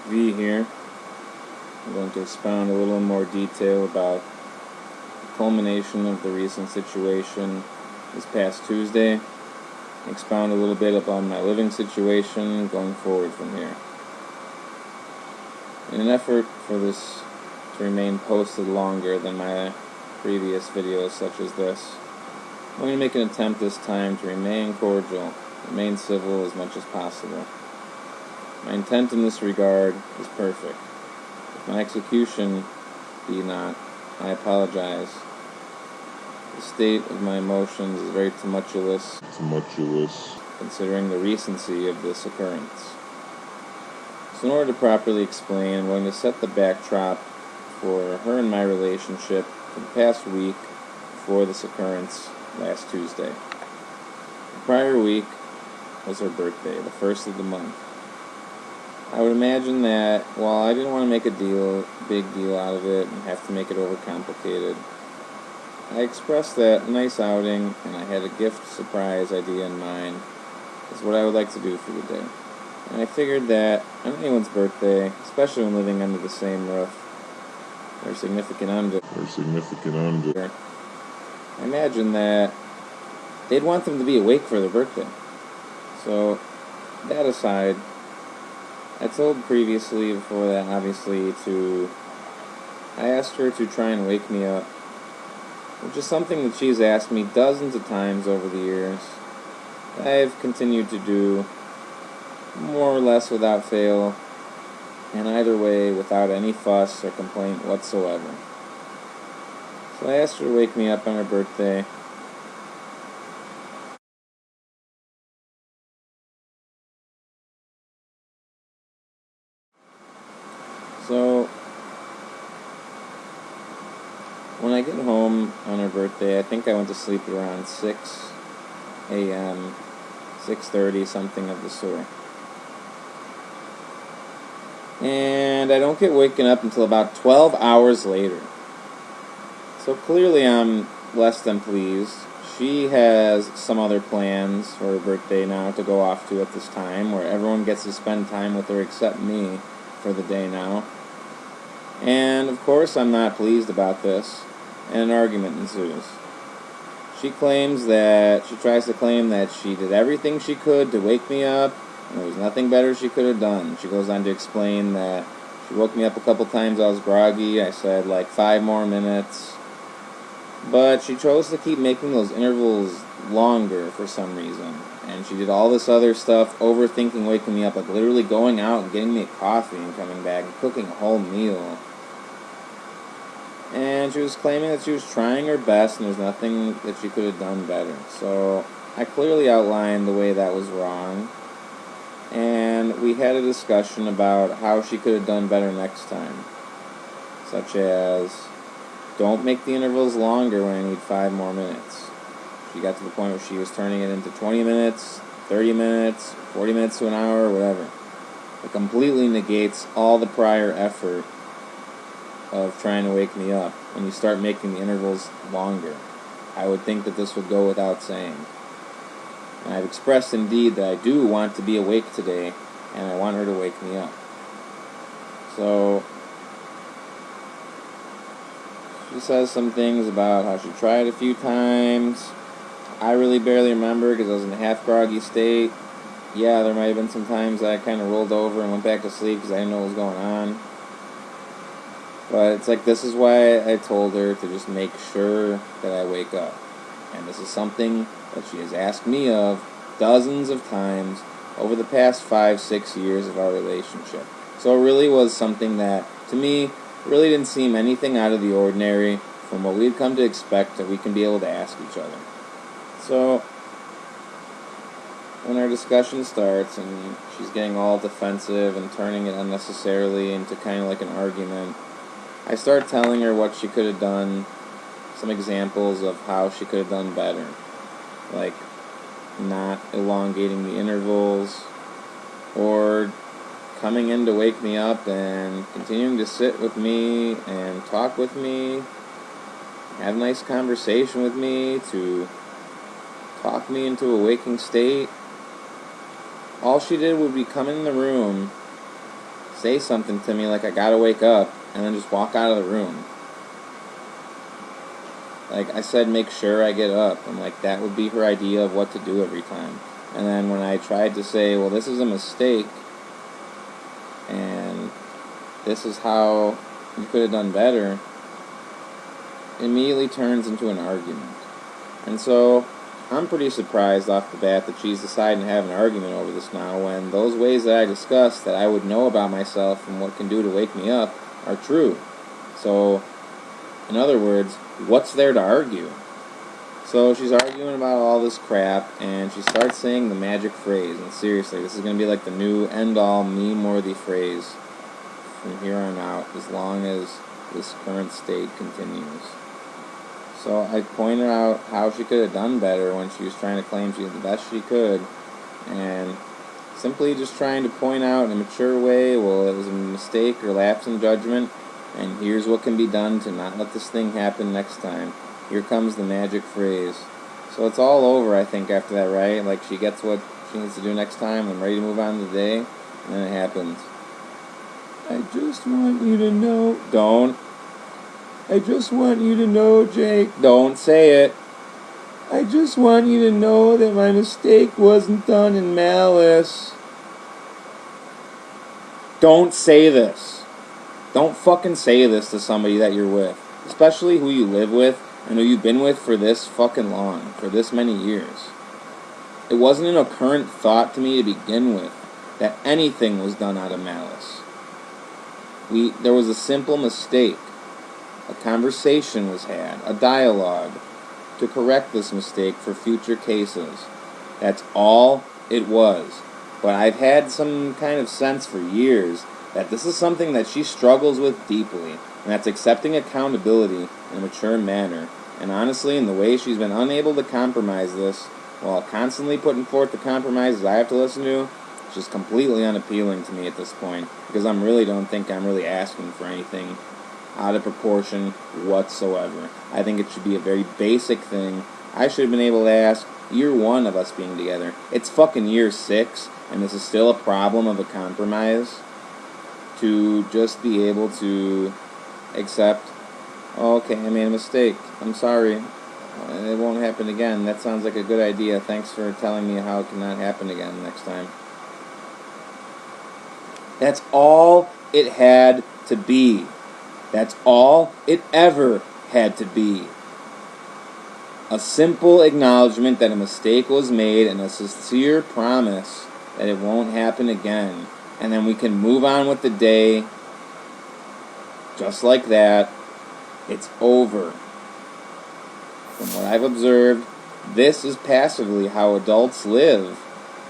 V here. I'm going to expound a little more detail about the culmination of the recent situation this past Tuesday. Expound a little bit about my living situation going forward from here. In an effort for this to remain posted longer than my previous videos such as this, I'm going to make an attempt this time to remain cordial, remain civil as much as possible. My intent in this regard is perfect. If my execution be not, I apologize. The state of my emotions is very tumultuous, considering the recency of this occurrence. So in order to properly explain, I'm going to set the backdrop for her and my relationship for the past week before this occurrence last Tuesday. The prior week was her birthday, the first of the month. I would imagine that while I didn't want to make a big deal out of it and have to make it overcomplicated, I expressed that a nice outing and I had a gift surprise idea in mind is what I would like to do for the day. And I figured that on anyone's birthday, especially when living under the same roof, or significant other, I imagine that they'd want them to be awake for their birthday. So, that aside, I told previously, before that, obviously, I asked her to try and wake me up, which is something that she's asked me dozens of times over the years. I've continued to do more or less without fail, and either way, without any fuss or complaint whatsoever. So I asked her to wake me up on her birthday. So, when I get home on her birthday, I think I went to sleep around 6 a.m., 6:30, something of the sort. And I don't get waken up until about 12 hours later. So clearly I'm less than pleased. She has some other plans for her birthday now to go off to at this time, where everyone gets to spend time with her except me for the day now. And of course I'm not pleased about this, and an argument ensues. She tries to claim that she did everything she could to wake me up, and there was nothing better she could have done. She goes on to explain that she woke me up a couple times, I was groggy, I said like 5 more minutes, but she chose to keep making those intervals longer for some reason. And she did all this other stuff, overthinking waking me up, like literally going out and getting me a coffee and coming back and cooking a whole meal. And she was claiming that she was trying her best and there's nothing that she could have done better. So I clearly outlined the way that was wrong. And we had a discussion about how she could have done better next time. Such as, don't make the intervals longer when I need 5 more minutes. She got to the point where she was turning it into 20 minutes, 30 minutes, 40 minutes to an hour, whatever. It completely negates all the prior effort of trying to wake me up when you start making the intervals longer. I would think that this would go without saying. And I've expressed indeed that I do want to be awake today, and I want her to wake me up. So she says some things about how she tried a few times. I really barely remember because I was in a half groggy state. Yeah, there might have been some times I kind of rolled over and went back to sleep because I didn't know what was going on. But it's like, this is why I told her to just make sure that I wake up. And this is something that she has asked me of dozens of times over the past 5-6 years of our relationship. So it really was something that, to me, really didn't seem anything out of the ordinary from what we'd come to expect that we can be able to ask each other. So when our discussion starts and she's getting all defensive and turning it unnecessarily into kind of like an argument, I start telling her what she could have done, some examples of how she could have done better, like not elongating the intervals, or coming in to wake me up and continuing to sit with me and talk with me, have a nice conversation with me, to talk me into a waking state. All she did would be come in the room, say something to me like I gotta wake up, and then just walk out of the room. Like I said, make sure I get up, and like that would be her idea of what to do every time. And then when I tried to say, well, this is a mistake, and this is how you could have done better, it immediately turns into an argument. And so I'm pretty surprised off the bat that she's deciding to have an argument over this now, when those ways that I discussed that I would know about myself and what it can do to wake me up are true. So, in other words, what's there to argue? So she's arguing about all this crap, and she starts saying the magic phrase. And seriously, this is going to be like the new end-all meme-worthy phrase from here on out, as long as this current state continues. So I pointed out how she could have done better when she was trying to claim she did the best she could, and simply just trying to point out in a mature way, well, it was a mistake or lapse in judgment, and here's what can be done to not let this thing happen next time. Here comes the magic phrase. So it's all over, I think, after that, right? Like, she gets what she needs to do next time and ready to move on to the day, and then it happens. I just want you to know. Don't. I just want you to know, Jake. Don't say it. I just want you to know that my mistake wasn't done in malice. Don't say this. Don't fucking say this to somebody that you're with. Especially who you live with and who you've been with for this fucking long, for this many years. It wasn't an occurrent thought to me to begin with that anything was done out of malice. There was a simple mistake. A conversation was had, a dialogue, to correct this mistake for future cases. That's all it was. But I've had some kind of sense for years that this is something that she struggles with deeply, and that's accepting accountability in a mature manner. And honestly, in the way she's been unable to compromise this, while constantly putting forth the compromises I have to listen to, it's just completely unappealing to me at this point, because I really don't think I'm really asking for anything out of proportion whatsoever. I think it should be a very basic thing. I should have been able to ask year 1 of us being together. It's fucking year 6, and this is still a problem of a compromise. To just be able to accept, oh, okay, I made a mistake. I'm sorry. It won't happen again. That sounds like a good idea. Thanks for telling me how it cannot happen again next time. That's all it had to be. That's all it ever had to be. A simple acknowledgement that a mistake was made and a sincere promise that it won't happen again. And then we can move on with the day just like that. It's over. From what I've observed, this is passively how adults live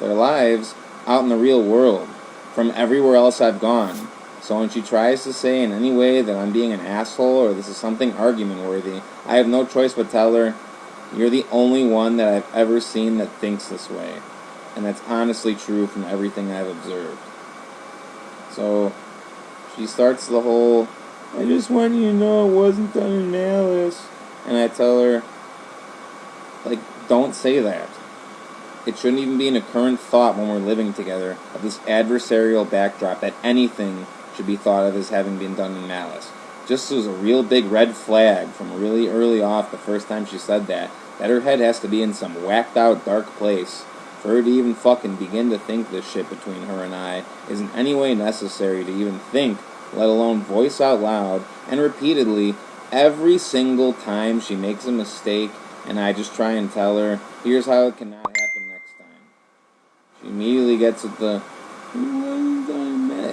their lives out in the real world from everywhere else I've gone. So when she tries to say in any way that I'm being an asshole or this is something argument worthy, I have no choice but tell her, you're the only one that I've ever seen that thinks this way. And that's honestly true from everything I've observed. So she starts the whole, I just want you to know it wasn't done in malice. And I tell her, like, don't say that. It shouldn't even be an occurrent thought when we're living together of this adversarial backdrop that anything should be thought of as having been done in malice. Just as a real big red flag from really early off the first time she said that her head has to be in some whacked out dark place for her to even fucking begin to think this shit between her and I is in any way necessary to even think, let alone voice out loud and repeatedly every single time she makes a mistake and I just try and tell her, here's how it cannot happen next time. She immediately gets at the,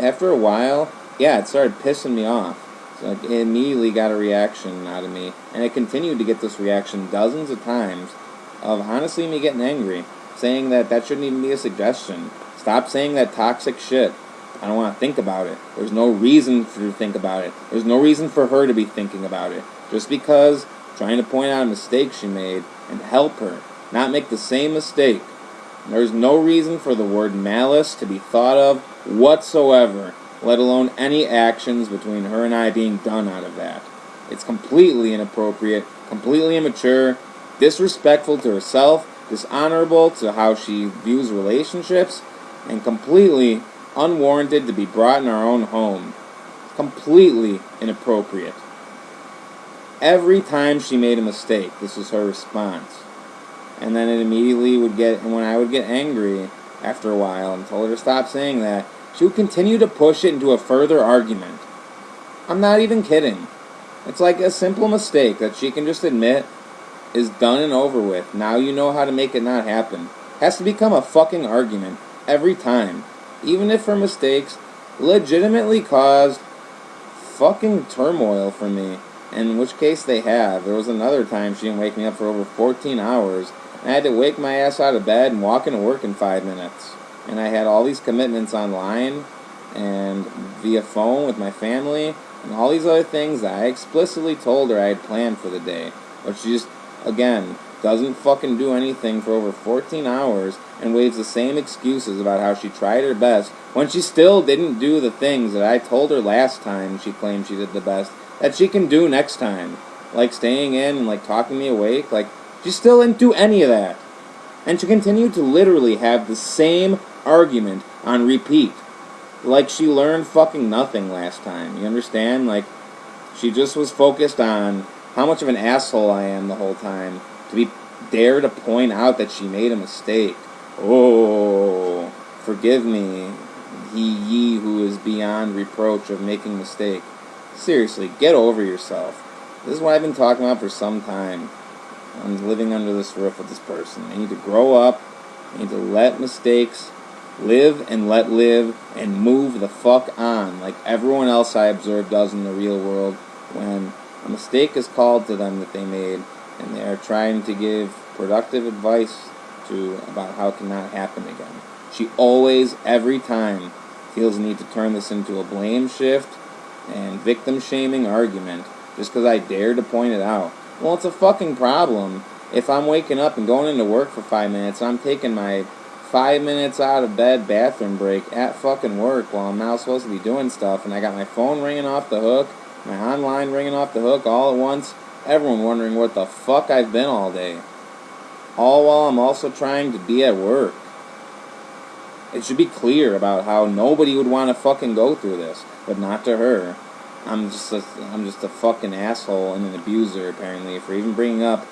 after a while, yeah, it started pissing me off. So it immediately got a reaction out of me, and I continued to get this reaction dozens of times of honestly me getting angry, saying that shouldn't even be a suggestion. Stop saying that toxic shit. I don't want to think about it. There's no reason for her to think about it. There's no reason for her to be thinking about it. Just because trying to point out a mistake she made and help her not make the same mistake. There's no reason for the word malice to be thought of whatsoever, let alone any actions between her and I being done out of that. It's completely inappropriate, completely immature, disrespectful to herself, dishonorable to how she views relationships, and completely unwarranted to be brought in our own home. Completely inappropriate. Every time she made a mistake, this was her response. And then it immediately would get, and when I would get angry after a while and told her to stop saying that, she would continue to push it into a further argument. I'm not even kidding. It's like a simple mistake that she can just admit is done and over with. Now you know how to make it not happen. Has to become a fucking argument every time. Even if her mistakes legitimately caused fucking turmoil for me. In which case they have. There was another time she didn't wake me up for over 14 hours. And I had to wake my ass out of bed and walk into work in 5 minutes. And I had all these commitments online and via phone with my family and all these other things that I explicitly told her I had planned for the day. But she just, again, doesn't fucking do anything for over 14 hours and waves the same excuses about how she tried her best when she still didn't do the things that I told her last time she claimed she did the best that she can do next time. Like staying in and like talking me awake. Like, she still didn't do any of that. And she continued to literally have the same argument on repeat. Like she learned fucking nothing last time. You understand? Like, she just was focused on how much of an asshole I am the whole time to dare to point out that she made a mistake. Oh, forgive me, ye who is beyond reproach of making a mistake. Seriously, get over yourself. This is what I've been talking about for some time. I'm living under this roof with this person. I need to grow up. I need to let mistakes live and let live and move the fuck on like everyone else I observe does in the real world when a mistake is called to them that they made and they are trying to give productive advice to about how it cannot happen again. She always, every time, feels the need to turn this into a blame shift and victim-shaming argument just because I dare to point it out. Well, it's a fucking problem if I'm waking up and going into work for 5 minutes and I'm taking my 5 minutes out of bed bathroom break at fucking work while I'm now supposed to be doing stuff and I got my phone ringing off the hook, my online ringing off the hook all at once, everyone wondering what the fuck I've been all day. All while I'm also trying to be at work. It should be clear about how nobody would want to fucking go through this, but not to her. I'm just a fucking asshole and an abuser, apparently, for even bringing up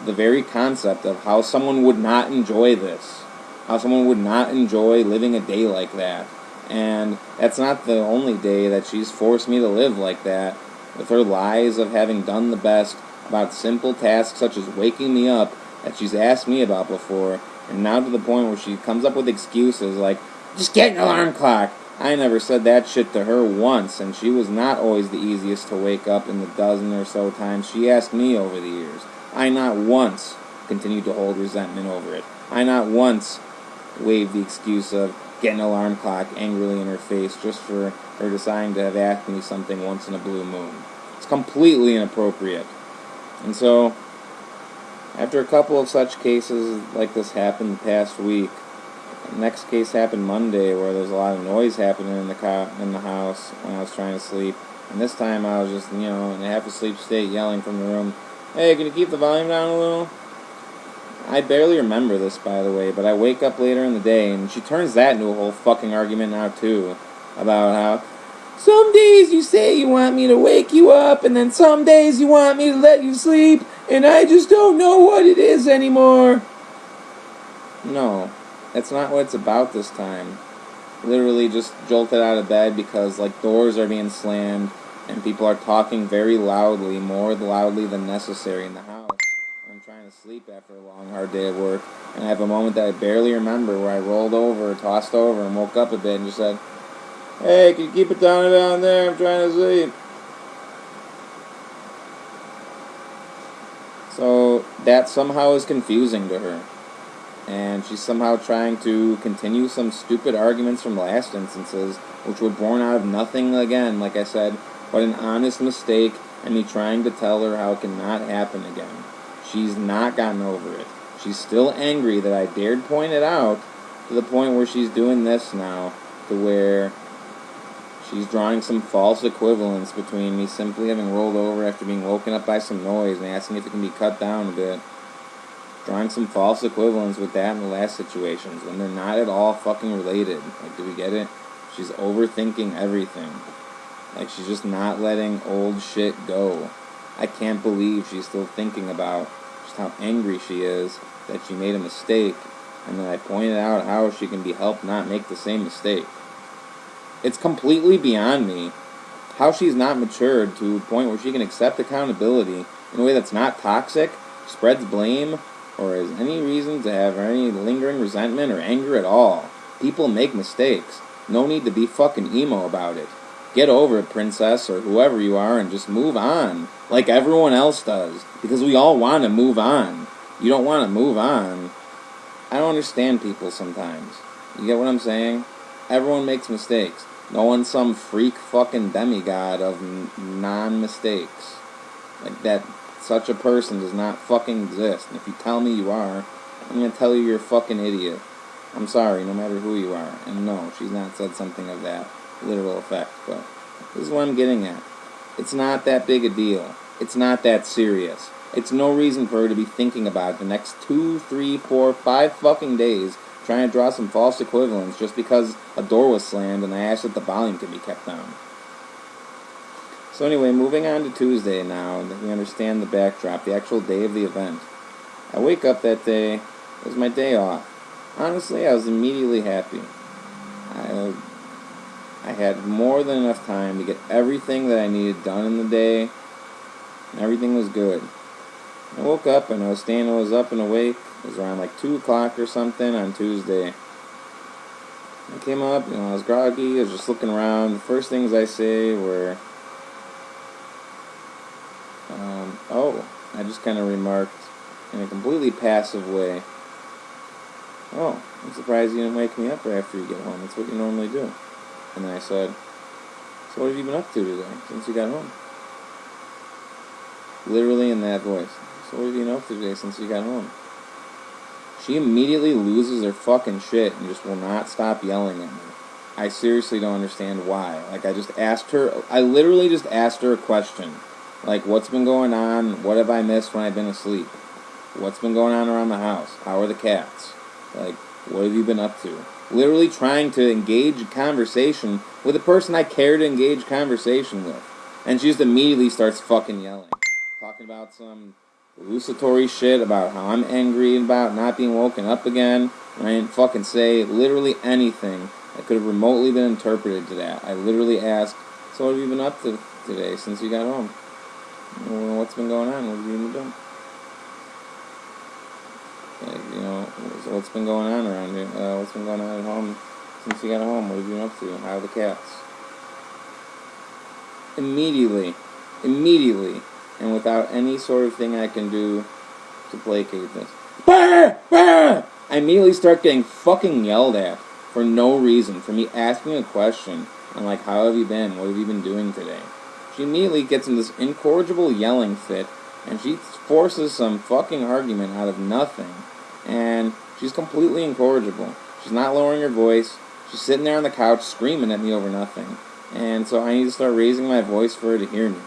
the very concept of how someone would not enjoy this. How someone would not enjoy living a day like that. And that's not the only day that she's forced me to live like that, with her lies of having done the best about simple tasks such as waking me up that she's asked me about before, and now to the point where she comes up with excuses like, just get an alarm clock. I never said that shit to her once, and she was not always the easiest to wake up in the dozen or so times she asked me over the years. I not once continued to hold resentment over it. I not once waved the excuse of getting an alarm clock angrily in her face just for her deciding to have asked me something once in a blue moon. It's completely inappropriate. And so, after a couple of such cases like this happened the past week, the next case happened Monday where there's a lot of noise happening in the house when I was trying to sleep. And this time I was just, in a half-asleep state yelling from the room, hey, can you keep the volume down a little? I barely remember this, by the way, but I wake up later in the day and she turns that into a whole fucking argument now, too, about how some days you say you want me to wake you up and then some days you want me to let you sleep and I just don't know what it is anymore. No, that's not what it's about this time. Literally just jolted out of bed because, doors are being slammed and people are talking very loudly, more loudly than necessary in the house. I'm trying to sleep after a long, hard day of work, and I have a moment that I barely remember where I rolled over, tossed over, and woke up a bit and just said, hey, can you keep it down there? I'm trying to sleep. So that somehow is confusing to her. And she's somehow trying to continue some stupid arguments from last instances, which were born out of nothing, again, like I said, but an honest mistake and me trying to tell her how it cannot happen again. She's not gotten over it. She's still angry that I dared point it out, to the point where she's doing this now, to where she's drawing some false equivalence between me simply having rolled over after being woken up by some noise and asking if it can be cut down a bit. Drawing some false equivalence with that in the last situations when they're not at all fucking related. Do we get it? She's overthinking everything. Like, she's just not letting old shit go. I can't believe she's still thinking about just how angry she is that she made a mistake, and then I pointed out how she can be helped not make the same mistake. It's completely beyond me how she's not matured to a point where she can accept accountability in a way that's not toxic, spreads blame, or has any reason to have any lingering resentment or anger at all. People make mistakes. No need to be fucking emo about it. Get over it, princess, or whoever you are, and just move on, like everyone else does, because we all want to move on. You don't want to move on. I don't understand people sometimes. You get what I'm saying? Everyone makes mistakes. No one's some freak fucking demigod of non-mistakes. Like that, such a person does not fucking exist. And if you tell me you are, I'm going to tell you you're a fucking idiot. I'm sorry, no matter who you are. And no, she's not said something of that literal effect. But this is what I'm getting at. It's not that big a deal. It's not that serious. It's no reason for her to be thinking about it the next 2, 3, 4, 5 fucking days, trying to draw some false equivalence just because a door was slammed and I asked if the volume could be kept down. So anyway, moving on to Tuesday now, that we understand the backdrop, the actual day of the event. I wake up that day, it was my day off. Honestly, I was immediately happy. I had more than enough time to get everything that I needed done in the day, and everything was good. I woke up and I was up and awake. It was around like 2 o'clock or something on Tuesday. I came up, I was groggy, I was just looking around. The first things I say were, I just kind of remarked in a completely passive way, "Oh, I'm surprised you didn't wake me up right after you get home. That's what you normally do." And then I said, "So what have you been up to today since you got home?" Literally in that voice. "So what have you been up to today since you got home?" She immediately loses her fucking shit and just will not stop yelling at me. I seriously don't understand why. Like, I literally just asked her a question. Like, what's been going on? What have I missed when I've been asleep? What's been going on around the house? How are the cats? Like, what have you been up to? Literally trying to engage a conversation with a person I care to engage conversation with. And she just immediately starts fucking yelling. Talking about some hallucinatory shit about how I'm angry about not being woken up again. And I didn't fucking say literally anything that could have remotely been interpreted to that. I literally asked, "So what have you been up to today since you got home? What's been going on? What have you been doing? Like, what's been going on around here? What's been going on at home since you got home? What have you been up to? How are the cats?" Immediately, and without any sort of thing I can do to placate this, "Bah! Bah!" I immediately start getting fucking yelled at for no reason, for me asking a question. I'm like, "How have you been? What have you been doing today?" She immediately gets in this incorrigible yelling fit, and she forces some fucking argument out of nothing. And she's completely incorrigible. She's not lowering her voice. She's sitting there on the couch screaming at me over nothing. And so I need to start raising my voice for her to hear me.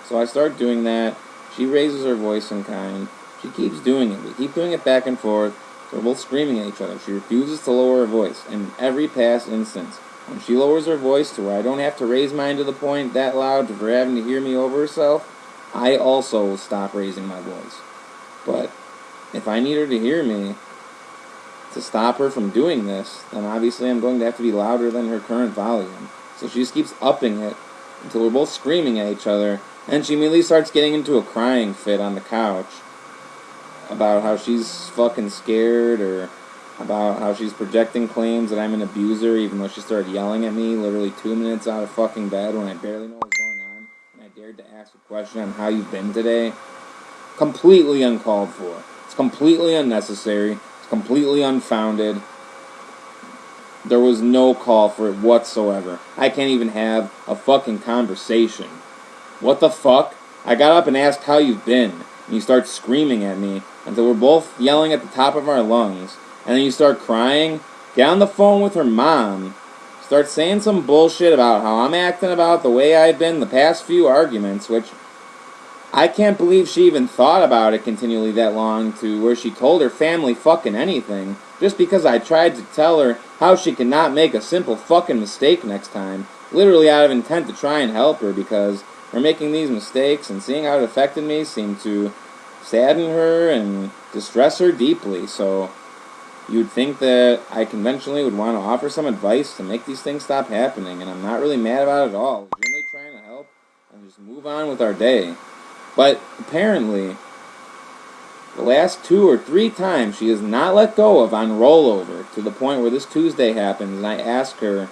So I start doing that. She raises her voice in kind. She keeps doing it. We keep doing it back and forth. So we're both screaming at each other. She refuses to lower her voice. In every past instance, when she lowers her voice to where I don't have to raise mine to the point that loud for having to hear me over herself, I also will stop raising my voice. But if I need her to hear me to stop her from doing this, then obviously I'm going to have to be louder than her current volume. So she just keeps upping it until we're both screaming at each other, and she immediately starts getting into a crying fit on the couch about how she's fucking scared, or about how she's projecting claims that I'm an abuser, even though she started yelling at me literally 2 minutes out of fucking bed when I barely know what's going on, and I dared to ask a question on how you've been today. Completely uncalled for. It's completely unnecessary. It's completely unfounded. There was no call for it whatsoever. I can't even have a fucking conversation. What the fuck? I got up and asked how you've been, and you start screaming at me until we're both yelling at the top of our lungs, and then you start crying, get on the phone with her mom, start saying some bullshit about how I'm acting about the way I've been the past few arguments, which I can't believe she even thought about it continually that long, to where she told her family fucking anything. just because I tried to tell her how she cannot make a simple fucking mistake next time, literally out of intent to try and help her, because her making these mistakes and seeing how it affected me seemed to sadden her and distress her deeply. So you'd think that I conventionally would want to offer some advice to make these things stop happening, and I'm not really mad about it at all. Legitimately trying to help and just move on with our day. But apparently, the last 2 or 3 times she has not let go of on rollover, to the point where this Tuesday happens and I ask her,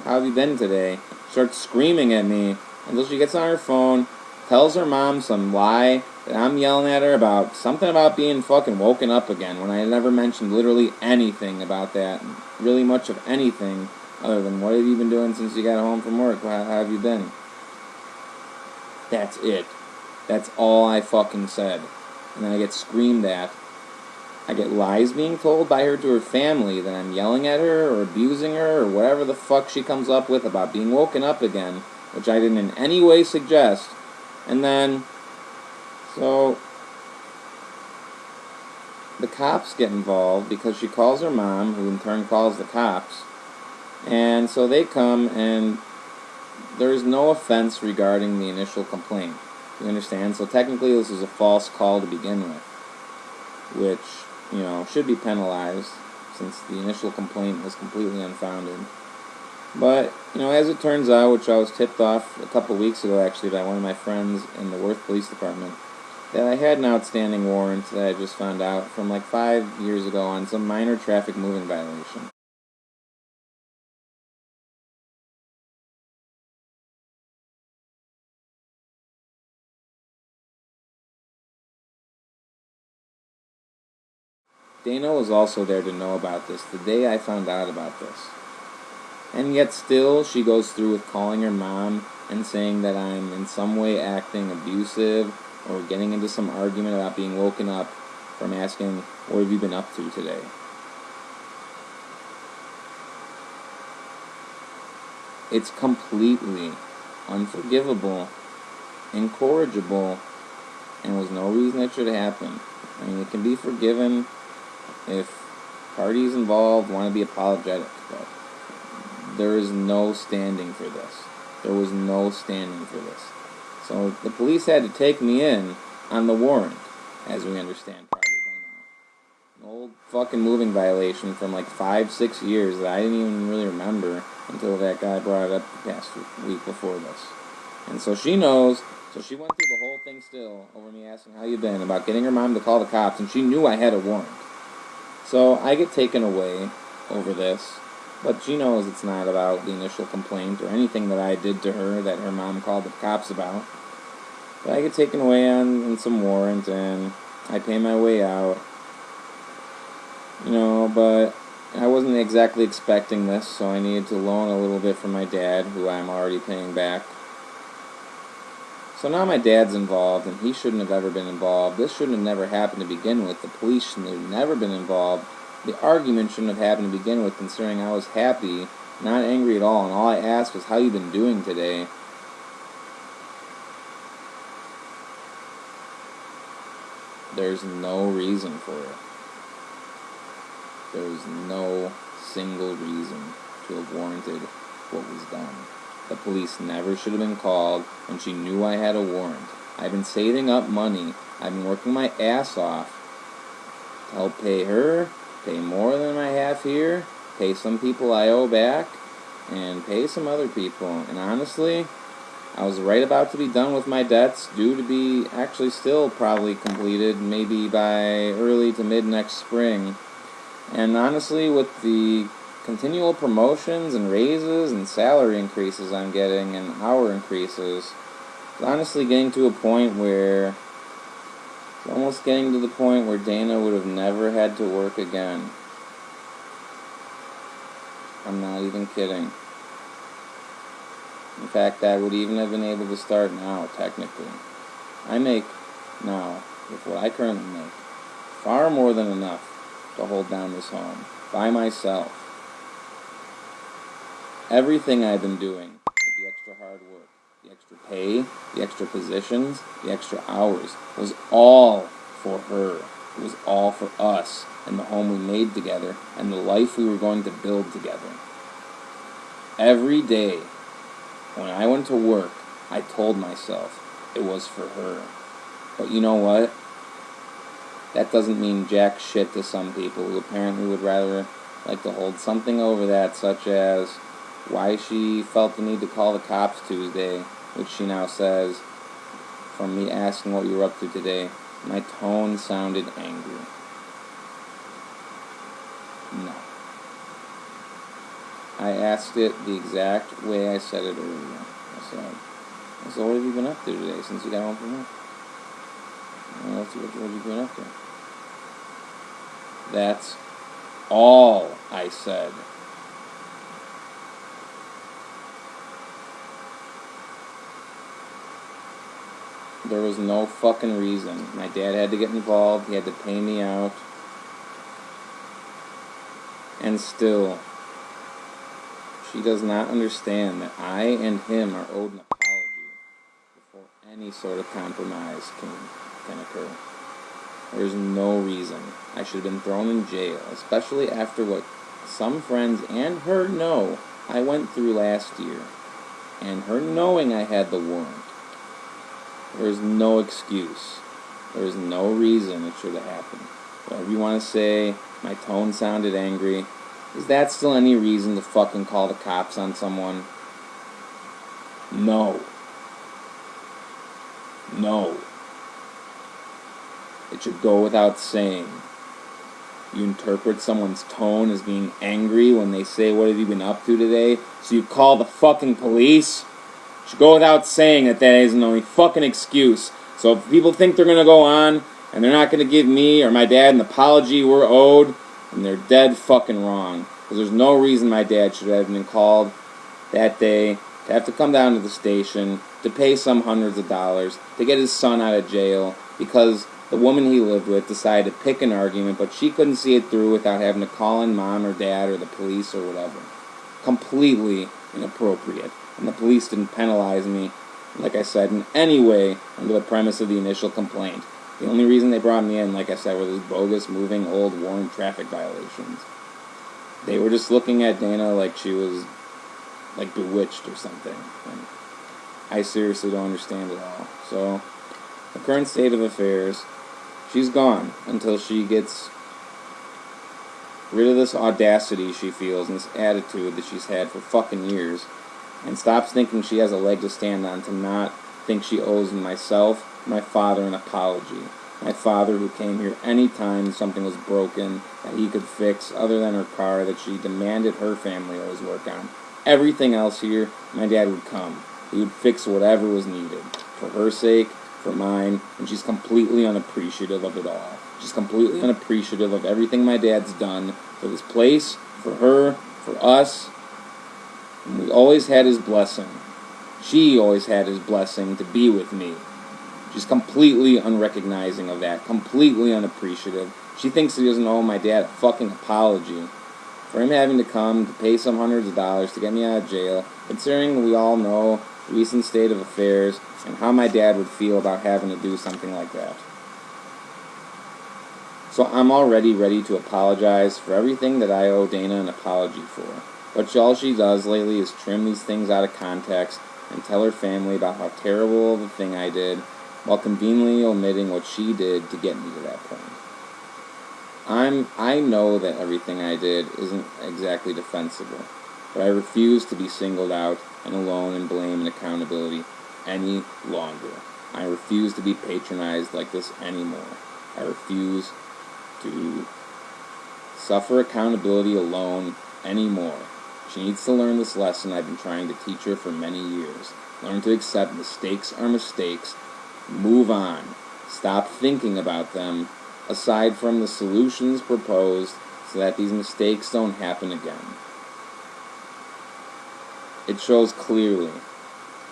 "How have you been today?" She starts screaming at me until she gets on her phone, tells her mom some lie that I'm yelling at her about something about being fucking woken up again, when I had never mentioned literally anything about that, really much of anything other than, "What have you been doing since you got home from work? How have you been?" That's it. That's all I fucking said. And then I get screamed at. I get lies being told by her to her family that I'm yelling at her or abusing her or whatever the fuck she comes up with about being woken up again, which I didn't in any way suggest. And then, so, the cops get involved because she calls her mom, who in turn calls the cops. And so they come, and there's no offense regarding the initial complaint. You understand? So technically this is a false call to begin with, which, should be penalized since the initial complaint was completely unfounded. But, as it turns out, which I was tipped off a couple weeks ago actually by one of my friends in the Worth Police Department, that I had an outstanding warrant that I just found out from like 5 years ago on some minor traffic moving violation. Dana was also there to know about this the day I found out about this. And yet still she goes through with calling her mom and saying that I'm in some way acting abusive or getting into some argument about being woken up from asking, "What have you been up to today?" It's completely unforgivable, incorrigible, and was no reason it should happen. I mean, it can be forgiven if parties involved want to be apologetic, but there is no standing for this. There was no standing for this. So the police had to take me in on the warrant, as we understand probably by now. An old fucking moving violation from like 5-6 years that I didn't even really remember until that guy brought it up the past week before this. And so she knows, so she went through the whole thing still over me asking how you been, about getting her mom to call the cops, and she knew I had a warrant. So I get taken away over this, but she knows it's not about the initial complaint or anything that I did to her that her mom called the cops about. But I get taken away on some warrant, and I pay my way out. But I wasn't exactly expecting this, so I needed to loan a little bit from my dad, who I'm already paying back. So now my dad's involved, and he shouldn't have ever been involved. This shouldn't have never happened to begin with. The police shouldn't have never been involved. The argument shouldn't have happened to begin with, considering I was happy, not angry at all, and all I asked was, "How you been doing today?" There's no reason for it. There's no single reason to have warranted what was done. The police never should have been called when she knew I had a warrant. I've been saving up money. I've been working my ass off to help pay her, pay more than I have here, pay some people I owe back, and pay some other people. And honestly, I was right about to be done with my debts, due to be actually still probably completed maybe by early to mid next spring. And honestly, with the continual promotions and raises and salary increases I'm getting and hour increases, it's honestly getting to a point where it's almost getting to the point where Dana would have never had to work again. I'm not even kidding. In fact, I would even have been able to start now, technically. I make now, with what I currently make, far more than enough to hold down this home by myself. Everything I've been doing with the extra hard work, the extra pay, the extra positions, the extra hours, was all for her. It was all for us. and the home we made together and the life we were going to build together. Every day when I went to work, I told myself it was for her. But you know what? That doesn't mean jack shit to some people who apparently would rather like to hold something over that, such as why she felt the need to call the cops Tuesday, which she now says, from me asking what you were up to today, my tone sounded angry. No. I asked it the exact way I said it earlier. I said, what have you been up to today since you got home from work? What have you been up to? That's all I said. There was no fucking reason. My dad had to get involved. He had to pay me out. And still, she does not understand that I and him are owed an apology before any sort of compromise can occur. There's no reason I should have been thrown in jail, especially after what some friends and her know I went through last year, and her knowing I had the warrant. There's no excuse. There's no reason it should have happened. Whatever you want to say, my tone sounded angry. Is that still any reason to fucking call the cops on someone? No. No. It should go without saying. You interpret someone's tone as being angry when they say, what have you been up to today? So you call the fucking police? It should go without saying that that isn't the only fucking excuse. So if people think they're going to go on and they're not going to give me or my dad an apology we're owed, then they're dead fucking wrong. Because there's no reason my dad should have been called that day to have to come down to the station to pay some hundreds of dollars to get his son out of jail because the woman he lived with decided to pick an argument, but she couldn't see it through without having to call in mom or dad or the police or whatever. Completely inappropriate. And the police didn't penalize me, like I said, in any way under the premise of the initial complaint. The only reason they brought me in, like I said, were those bogus, moving, old, warrant traffic violations. They were just looking at Dana like she was, like, bewitched or something. And I seriously don't understand it all. So, the current state of affairs, she's gone until she gets rid of this audacity she feels and this attitude that she's had for fucking years and stops thinking she has a leg to stand on to not think she owes myself, my father, an apology. My father, who came here any time something was broken that he could fix other than her car that she demanded her family always work on. Everything else here, my dad would come. He would fix whatever was needed. For her sake, for mine, and she's completely unappreciative of it all. She's completely unappreciative of everything my dad's done for this place, for her, for us. And we always had his blessing. She always had his blessing to be with me. She's completely unrecognizing of that, completely unappreciative. She thinks he doesn't owe my dad a fucking apology for him having to come to pay some hundreds of dollars to get me out of jail, considering we all know the recent state of affairs and how my dad would feel about having to do something like that. So I'm already ready to apologize for everything that I owe Dana an apology for. But all she does lately is trim these things out of context and tell her family about how terrible of a thing I did, while conveniently omitting what she did to get me to that point. I know that everything I did isn't exactly defensible, but I refuse to be singled out and alone in blame and accountability any longer. I refuse to be patronized like this anymore. I refuse to suffer accountability alone anymore. She needs to learn this lesson I've been trying to teach her for many years. Learn to accept mistakes are mistakes. Move on. Stop thinking about them, aside from the solutions proposed, so that these mistakes don't happen again. It shows clearly,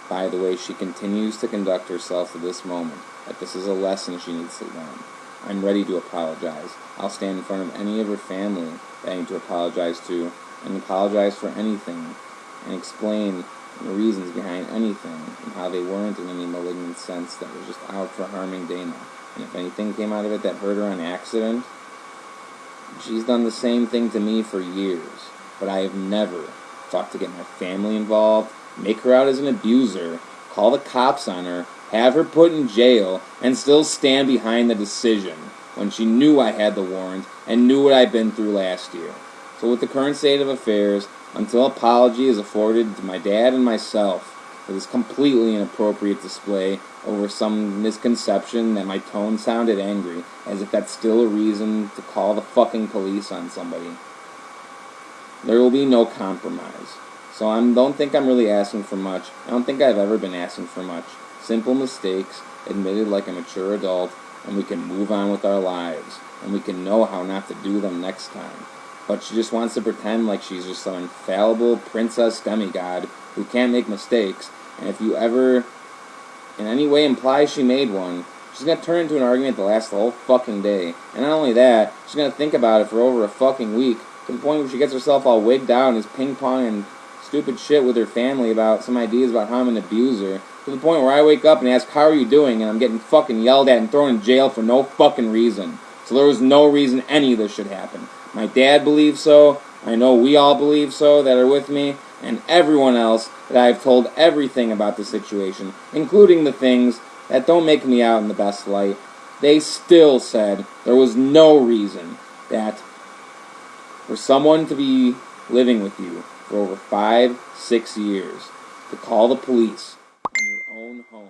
by the way she continues to conduct herself to this moment, that this is a lesson she needs to learn. I'm ready to apologize. I'll stand in front of any of her family that I need to apologize to, and apologize for anything, and explain the reasons behind anything, and how they weren't in any malignant sense that was just out for harming Dana. And if anything came out of it that hurt her on accident, She's done the same thing to me for years, but I have never fought to get my family involved, make her out as an abuser, call the cops on her, have her put in jail, and still stand behind the decision when she knew I had the warrant and knew what I'd been through last year. So with the current state of affairs, until apology is afforded to my dad and myself for this completely inappropriate display over some misconception that my tone sounded angry, as if that's still a reason to call the fucking police on somebody, there will be no compromise. So don't think I'm really asking for much. I don't think I've ever been asking for much. Simple mistakes, admitted like a mature adult, and we can move on with our lives, and we can know how not to do them next time. But she just wants to pretend like she's just some infallible princess demigod who can't make mistakes, and if you ever in any way imply she made one, she's going to turn into an argument that lasts the whole fucking day. And not only that, she's going to think about it for over a fucking week, to the point where she gets herself all wigged out and is ping-ponging stupid shit with her family about some ideas about how I'm an abuser, to the point where I wake up and ask, how are you doing? And I'm getting fucking yelled at and thrown in jail for no fucking reason. So there was no reason any of this should happen. My dad believes so. I know we all believe so that are with me, and everyone else that I've told everything about the situation, including the things that don't make me out in the best light. They still said there was no reason that for someone to be living with you for over 5-6 years, to call the police on your own home,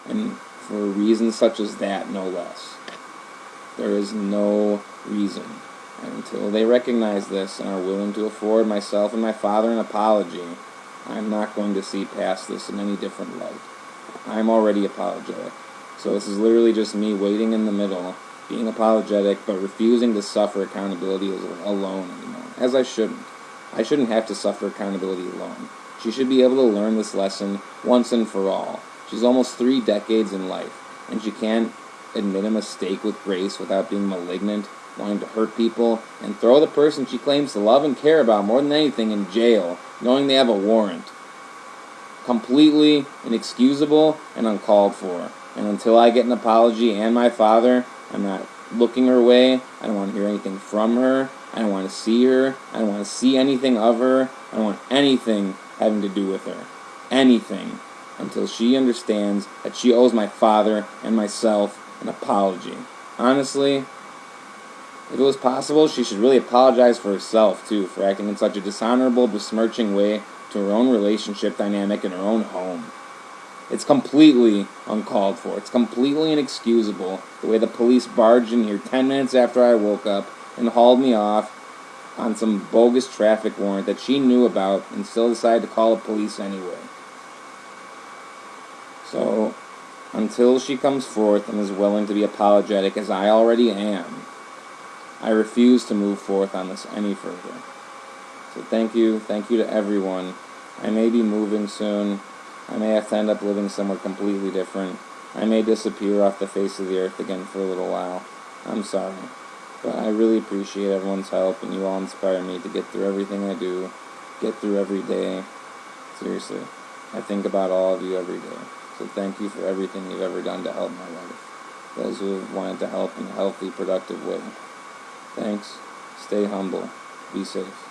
and for reasons such as that, no less. There is no reason. And until they recognize this and are willing to afford myself and my father an apology, I'm not going to see past this in any different light. I'm already apologetic. So this is literally just me waiting in the middle, being apologetic, but refusing to suffer accountability alone anymore. As I shouldn't. I shouldn't have to suffer accountability alone. She should be able to learn this lesson once and for all. She's almost 3 decades in life, and she can't admit a mistake with grace without being malignant, wanting to hurt people, and throw the person she claims to love and care about more than anything in jail, knowing they have a warrant. Completely inexcusable and uncalled for. And until I get an apology and my father, I'm not looking her way. I don't want to hear anything from her. I don't want to see her. I don't want to see anything of her. I don't want anything having to do with her. Anything. Until she understands that she owes my father and myself an apology. Honestly, if it was possible, she should really apologize for herself, too, for acting in such a dishonorable, besmirching way to her own relationship dynamic in her own home. It's completely uncalled for. It's completely inexcusable the way the police barged in here 10 minutes after I woke up and hauled me off on some bogus traffic warrant that she knew about and still decided to call the police anyway. So, until she comes forth and is willing to be apologetic, as I already am, I refuse to move forth on this any further. So thank you to everyone. I may be moving soon. I may have to end up living somewhere completely different. I may disappear off the face of the earth again for a little while. I'm sorry. But I really appreciate everyone's help, and you all inspire me to get through everything I do, get through every day. Seriously. I think about all of you every day. So thank you for everything you've ever done to help my life. Those who have wanted to help in a healthy, productive way. Thanks. Stay humble. Be safe.